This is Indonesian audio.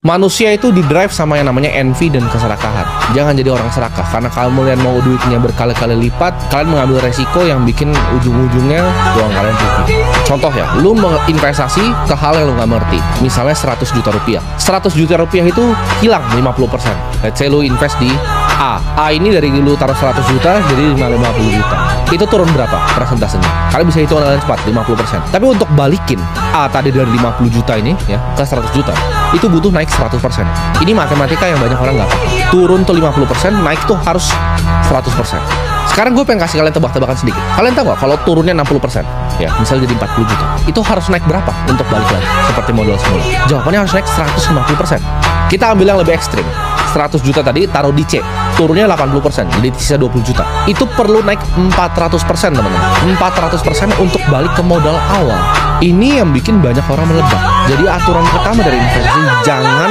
Manusia itu didrive sama yang namanya envy dan keserakahan. Jangan jadi orang serakah, karena kalian mau duitnya berkali-kali lipat, kalian mengambil resiko yang bikin ujung-ujungnya uang kalian rugi. Contoh ya, lu menginvestasi ke hal yang lu nggak ngerti. Misalnya 100 juta rupiah. 100 juta rupiah itu hilang 50%. Let's say lu invest di A. A ini dari lu taruh 100 juta jadi 50 juta. Itu turun berapa persentasenya? Kalian bisa hitung dengan cepat, 50%. Tapi untuk balikin A tadi dari 50 juta ini ya ke 100 juta, itu butuh naik 100%. Ini matematika yang banyak orang nggak paham. Turun tuh 50%, naik tuh harus 100%. Sekarang gue pengen kasih kalian tebak-tebakan sedikit. Kalian tahu nggak kalau turunnya 60%, ya misalnya jadi 40 juta, itu harus naik berapa untuk balik lagi seperti modal semula? Jawabannya harus naik 150%. Kita ambil yang lebih ekstrim. 100 juta tadi taruh di C, turunnya 80%, jadi sisa 20 juta. Itu perlu naik 400%, teman-teman. 400% untuk balik ke modal awal. Ini yang bikin banyak orang meledak. Jadi aturan pertama dari investasi, jangan